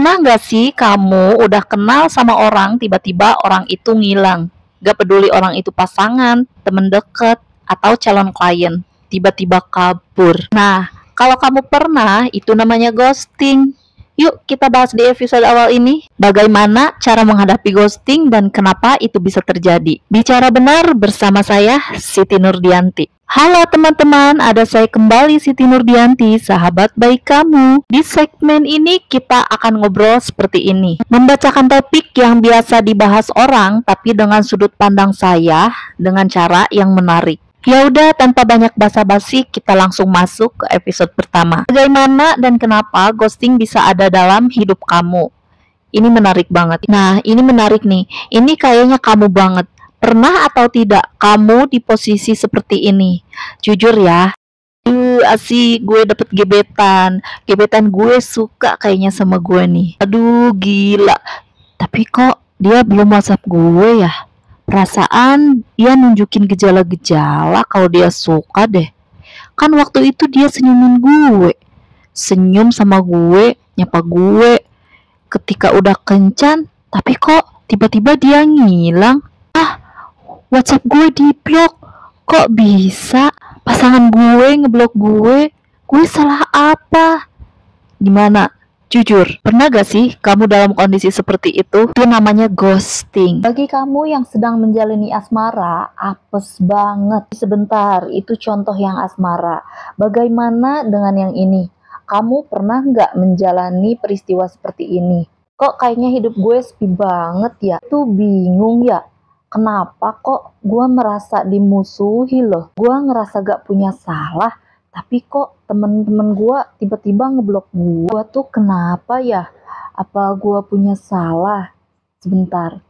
Pernah nggak sih kamu udah kenal sama orang, tiba-tiba orang itu ngilang? Gak peduli orang itu pasangan, temen deket, atau calon klien. Tiba-tiba kabur. Nah, kalau kamu pernah, itu namanya ghosting. Yuk kita bahas di episode awal ini. Bagaimana cara menghadapi ghosting dan kenapa itu bisa terjadi. Bicara benar bersama saya, Siti Nurdianti. Halo teman-teman, ada saya kembali Siti Nurdianti, sahabat baik kamu. Di segmen ini kita akan ngobrol seperti ini. Membacakan topik yang biasa dibahas orang, tapi dengan sudut pandang saya, dengan cara yang menarik. Ya udah, tanpa banyak basa-basi, kita langsung masuk ke episode pertama. Bagaimana dan kenapa ghosting bisa ada dalam hidup kamu? Ini menarik banget. Nah, ini menarik nih. Ini kayaknya kamu banget. Pernah atau tidak kamu di posisi seperti ini? Jujur ya. Asik, gue dapet gebetan. Gebetan gue suka kayaknya sama gue nih. Aduh, gila. Tapi kok dia belum WhatsApp gue ya? Perasaan dia nunjukin gejala-gejala kalau dia suka deh. Kan waktu itu dia senyumin gue. Senyum sama gue, nyapa gue. Ketika udah kencan, tapi kok tiba-tiba dia ngilang. WhatsApp gue di blok. Kok bisa? Pasangan gue ngeblok gue. Gue salah apa? Gimana? Jujur, pernah gak sih kamu dalam kondisi seperti itu? Itu namanya ghosting. Bagi kamu yang sedang menjalani asmara, apes banget. Sebentar, itu contoh yang asmara. Bagaimana dengan yang ini? Kamu pernah nggak menjalani peristiwa seperti ini? Kok kayaknya hidup gue sepi banget ya? Tuh bingung ya? Kenapa kok gue merasa dimusuhi loh? Gue ngerasa gak punya salah, tapi kok temen-temen gue tiba-tiba ngeblok gue. Gue tuh kenapa ya? Apa gue punya salah? Sebentar,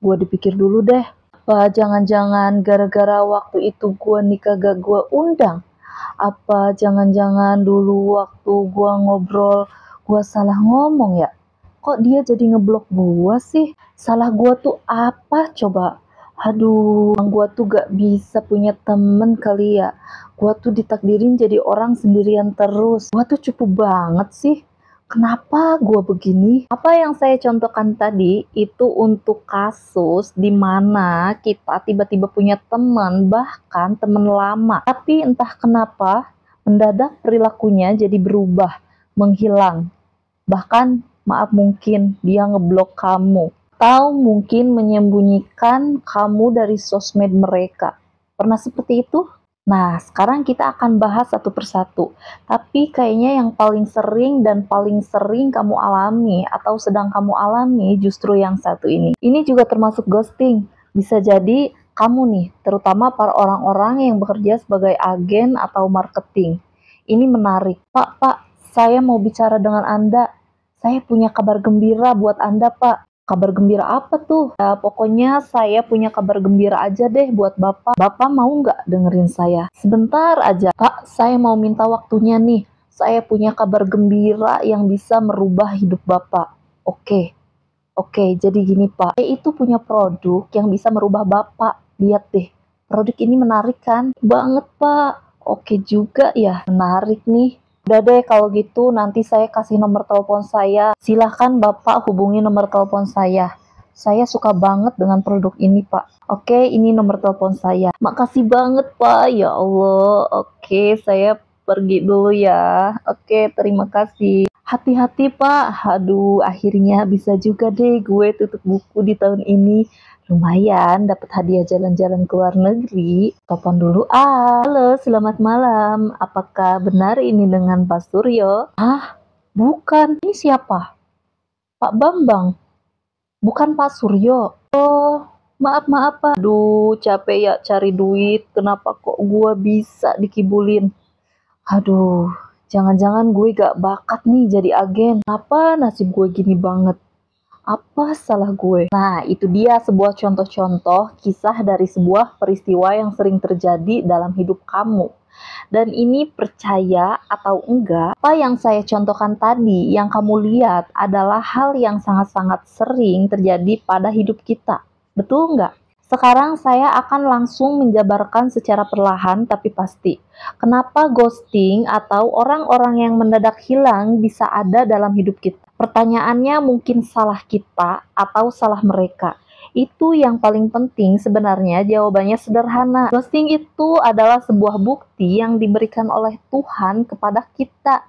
gue dipikir dulu deh. Apa jangan-jangan gara-gara waktu itu gue nikah gak gue undang? Apa jangan-jangan dulu waktu gue ngobrol gue salah ngomong ya? Kok dia jadi ngeblok gue sih? Salah gue tuh apa coba? Aduh, gue tuh gak bisa punya temen kali ya. Gue tuh ditakdirin jadi orang sendirian terus. Gue tuh cupu banget sih. Kenapa gue begini? Apa yang saya contohkan tadi itu untuk kasus di mana kita tiba-tiba punya teman, bahkan teman lama. Tapi entah kenapa mendadak perilakunya jadi berubah, menghilang. Bahkan maaf mungkin dia ngeblok kamu. Atau mungkin menyembunyikan kamu dari sosmed mereka. Pernah seperti itu? Nah, sekarang kita akan bahas satu persatu. Tapi kayaknya yang paling sering dan paling sering kamu alami atau sedang kamu alami justru yang satu ini. Ini juga termasuk ghosting. Bisa jadi kamu nih, terutama para orang-orang yang bekerja sebagai agen atau marketing. Ini menarik. Pak, saya mau bicara dengan Anda. Saya punya kabar gembira buat Anda, Pak. Kabar gembira apa tuh? Ya, pokoknya saya punya kabar gembira aja deh buat Bapak. Bapak mau nggak dengerin saya? Sebentar aja. Pak, saya mau minta waktunya nih. Saya punya kabar gembira yang bisa merubah hidup Bapak. Oke, jadi gini Pak. Saya itu punya produk yang bisa merubah Bapak. Lihat deh, produk ini menarik kan? Banget Pak. Oke juga ya, menarik nih. Udah deh kalau gitu nanti saya kasih nomor telepon saya. Silahkan Bapak hubungi nomor telepon saya. Saya suka banget dengan produk ini Pak. Oke, ini nomor telepon saya. Makasih banget Pak. Ya Allah. Oke, saya pergi dulu ya. Oke, terima kasih. Hati-hati Pak. Aduh, akhirnya bisa juga deh gue tutup buku di tahun ini. Lumayan dapat hadiah jalan-jalan ke luar negeri. Telepon dulu. Halo, selamat malam. Apakah benar ini dengan Pak Suryo? Bukan. Ini siapa? Pak Bambang. Bukan Pak Suryo. Oh, maaf Pak. Aduh, capek ya cari duit. Kenapa kok gue bisa dikibulin? Aduh, jangan-jangan gue gak bakat nih jadi agen. Kenapa nasib gue gini banget? Apa salah gue? Nah, itu dia sebuah contoh-contoh kisah dari sebuah peristiwa yang sering terjadi dalam hidup kamu. Dan ini percaya atau enggak, apa yang saya contohkan tadi, yang kamu lihat adalah hal yang sangat-sangat sering terjadi pada hidup kita. Betul enggak? Sekarang saya akan langsung menjabarkan secara perlahan tapi pasti. Kenapa ghosting atau orang-orang yang mendadak hilang bisa ada dalam hidup kita? Pertanyaannya mungkin salah kita atau salah mereka. Itu yang paling penting sebenarnya jawabannya sederhana. Ghosting itu adalah sebuah bukti yang diberikan oleh Tuhan kepada kita.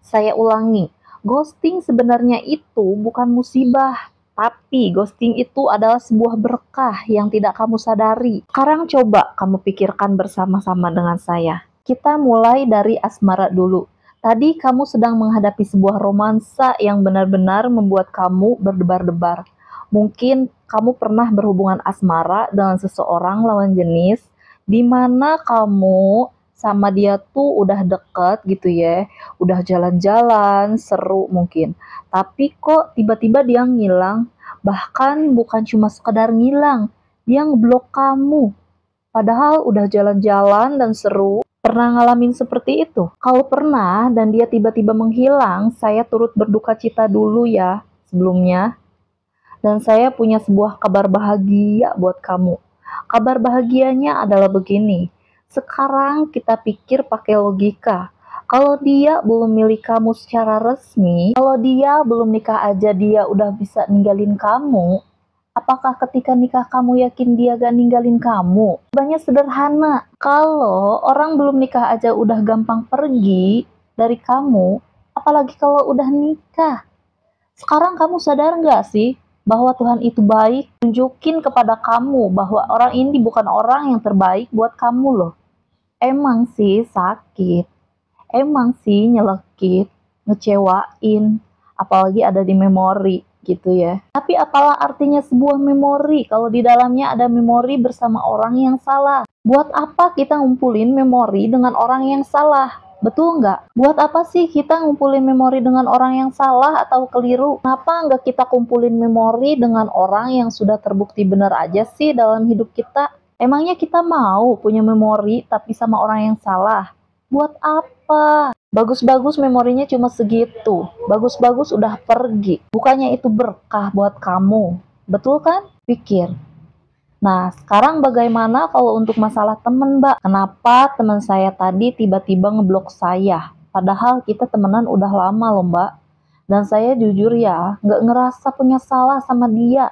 Saya ulangi, ghosting sebenarnya itu bukan musibah. Tapi ghosting itu adalah sebuah berkah yang tidak kamu sadari. Sekarang coba kamu pikirkan bersama-sama dengan saya. Kita mulai dari asmara dulu. Tadi kamu sedang menghadapi sebuah romansa yang benar-benar membuat kamu berdebar-debar. Mungkin kamu pernah berhubungan asmara dengan seseorang lawan jenis, di mana kamu sama dia tuh udah deket gitu ya, udah jalan-jalan, seru mungkin. Tapi kok tiba-tiba dia ngilang, bahkan bukan cuma sekedar ngilang, dia ngeblok kamu. Padahal udah jalan-jalan dan seru. Pernah ngalamin seperti itu? Kalau pernah dan dia tiba-tiba menghilang, saya turut berduka cita dulu ya sebelumnya. Dan saya punya sebuah kabar bahagia buat kamu. Kabar bahagianya adalah begini. Sekarang kita pikir pakai logika. Kalau dia belum milik kamu secara resmi, kalau dia belum nikah aja dia udah bisa ninggalin kamu, apakah ketika nikah kamu yakin dia gak ninggalin kamu? Jawabannya sederhana. Kalau orang belum nikah aja udah gampang pergi dari kamu, apalagi kalau udah nikah. Sekarang kamu sadar gak sih bahwa Tuhan itu baik? Tunjukin kepada kamu bahwa orang ini bukan orang yang terbaik buat kamu loh. Emang sih sakit, emang sih nyelekit, ngecewain, apalagi ada di memori gitu ya. Tapi apalah artinya sebuah memori kalau di dalamnya ada memori bersama orang yang salah? Buat apa kita ngumpulin memori dengan orang yang salah? Betul nggak? Buat apa sih kita ngumpulin memori dengan orang yang salah atau keliru? Kenapa nggak kita kumpulin memori dengan orang yang sudah terbukti benar aja sih dalam hidup kita? Emangnya kita mau punya memori tapi sama orang yang salah? Buat apa? Bagus-bagus memorinya cuma segitu. Bagus-bagus udah pergi. Bukannya itu berkah buat kamu. Betul kan? Pikir. Nah, sekarang bagaimana kalau untuk masalah temen, Mbak? Kenapa teman saya tadi tiba-tiba ngeblok saya? Padahal kita temenan udah lama loh, Mbak. Dan saya jujur ya, nggak ngerasa punya salah sama dia.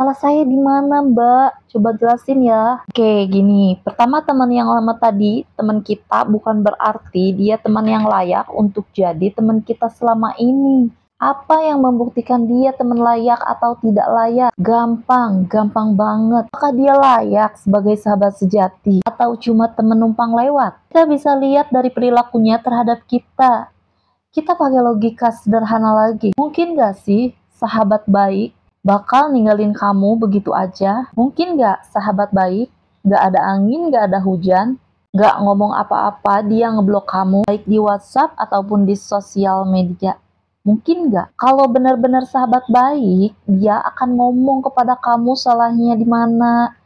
Salah saya di mana, Mbak? Coba jelasin ya. Oke, gini. Pertama, teman yang lama tadi, teman kita bukan berarti dia teman yang layak untuk jadi teman kita selama ini. Apa yang membuktikan dia teman layak atau tidak layak? Gampang, gampang banget. Apakah dia layak sebagai sahabat sejati atau cuma teman numpang lewat? Kita bisa lihat dari perilakunya terhadap kita. Kita pakai logika sederhana lagi. Mungkin gak sih sahabat baik bakal ninggalin kamu begitu aja? Mungkin gak sahabat baik gak ada angin, gak ada hujan, gak ngomong apa-apa, dia ngeblok kamu baik di WhatsApp ataupun di sosial media? Mungkin gak? Kalau benar-benar sahabat baik, dia akan ngomong kepada kamu salahnya di mana,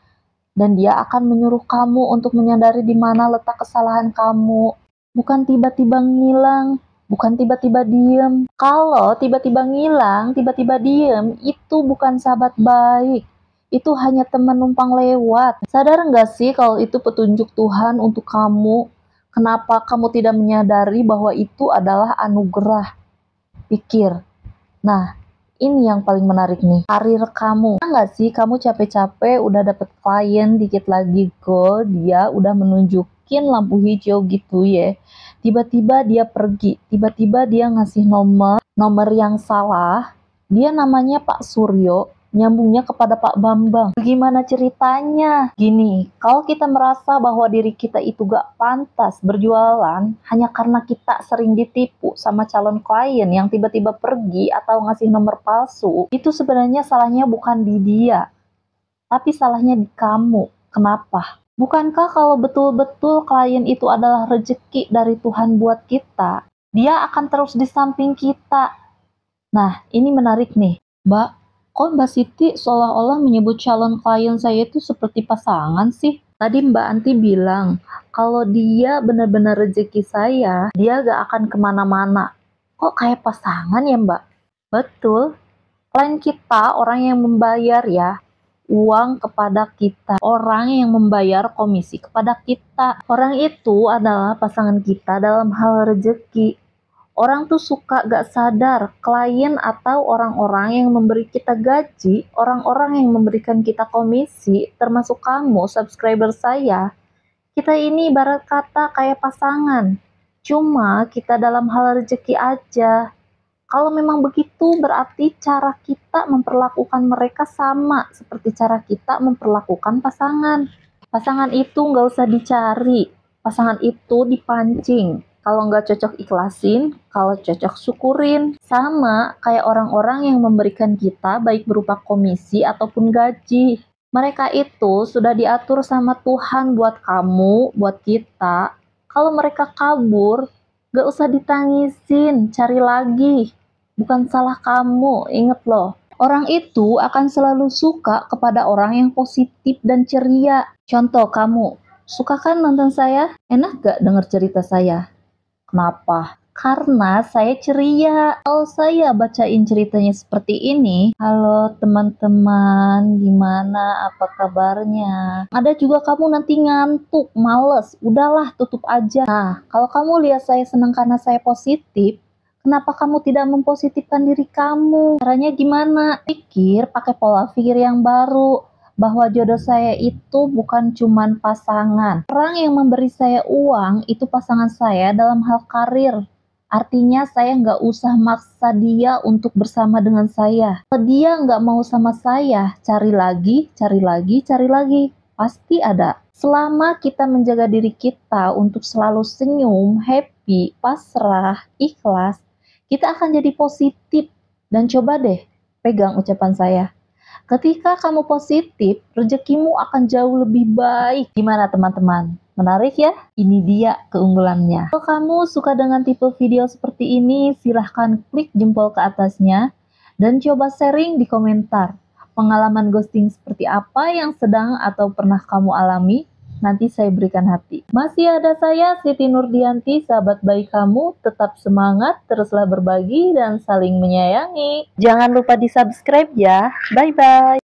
dan dia akan menyuruh kamu untuk menyadari di mana letak kesalahan kamu. Bukan tiba-tiba ngilang, bukan tiba-tiba diem. Kalau tiba-tiba ngilang, tiba-tiba diem, itu bukan sahabat baik. Itu hanya teman numpang lewat. Sadar nggak sih kalau itu petunjuk Tuhan untuk kamu? Kenapa kamu tidak menyadari bahwa itu adalah anugerah? Pikir. Nah, ini yang paling menarik nih. Karir kamu. Pernah nggak sih kamu capek-capek udah dapet klien, dikit lagi goal, dia udah menunjukin lampu hijau gitu ya. Tiba-tiba dia pergi, tiba-tiba dia ngasih nomor yang salah. Dia namanya Pak Suryo, nyambungnya kepada Pak Bambang. Bagaimana ceritanya? Gini, kalau kita merasa bahwa diri kita itu gak pantas berjualan hanya karena kita sering ditipu sama calon klien yang tiba-tiba pergi atau ngasih nomor palsu, itu sebenarnya salahnya bukan di dia, tapi salahnya di kamu. Kenapa? Bukankah kalau betul-betul klien itu adalah rezeki dari Tuhan buat kita, dia akan terus di samping kita. Nah, ini menarik nih. Mbak, kok Mbak Siti seolah-olah menyebut calon klien saya itu seperti pasangan sih? Tadi Mbak Anti bilang, kalau dia benar-benar rezeki saya, dia gak akan kemana-mana. Kok kayak pasangan ya Mbak? Betul. Klien kita orang yang membayar ya, uang kepada kita. Orang yang membayar komisi kepada kita. Orang itu adalah pasangan kita dalam hal rezeki. Orang tuh suka gak sadar, klien atau orang-orang yang memberi kita gaji, orang-orang yang memberikan kita komisi, termasuk kamu, subscriber saya, kita ini ibarat kata kayak pasangan. Cuma kita dalam hal rezeki aja. Kalau memang begitu, berarti cara kita memperlakukan mereka sama seperti cara kita memperlakukan pasangan. Pasangan itu nggak usah dicari, pasangan itu dipancing. Kalau nggak cocok ikhlasin, kalau cocok syukurin. Sama kayak orang-orang yang memberikan kita baik berupa komisi ataupun gaji. Mereka itu sudah diatur sama Tuhan buat kamu, buat kita. Kalau mereka kabur, nggak usah ditangisin, cari lagi. Bukan salah kamu, inget loh. Orang itu akan selalu suka kepada orang yang positif dan ceria. Contoh kamu, suka kan nonton saya? Enak gak denger cerita saya? Kenapa? Karena saya ceria. Kalau saya bacain ceritanya seperti ini, halo teman-teman, gimana, apa kabarnya? Ada juga kamu nanti ngantuk, males, udahlah tutup aja. Nah, kalau kamu lihat saya senang karena saya positif, kenapa kamu tidak mempositifkan diri kamu? Caranya gimana? Pikir pakai pola pikir yang baru, bahwa jodoh saya itu bukan cuman pasangan. Orang yang memberi saya uang itu pasangan saya dalam hal karir. Artinya saya nggak usah maksa dia untuk bersama dengan saya. Kalau dia nggak mau sama saya, cari lagi, cari lagi, cari lagi. Pasti ada. Selama kita menjaga diri kita untuk selalu senyum, happy, pasrah, ikhlas, kita akan jadi positif. Dan coba deh, pegang ucapan saya. Ketika kamu positif, rezekimu akan jauh lebih baik. Gimana teman-teman? Menarik ya? Ini dia keunggulannya. Kalau kamu suka dengan tipe video seperti ini, silahkan klik jempol ke atasnya dan coba sharing di komentar. Pengalaman ghosting seperti apa yang sedang atau pernah kamu alami? Nanti saya berikan hati. Masih ada saya, Siti Nurdianti, sahabat baik kamu. Tetap semangat, teruslah berbagi dan saling menyayangi. Jangan lupa di subscribe ya. Bye-bye.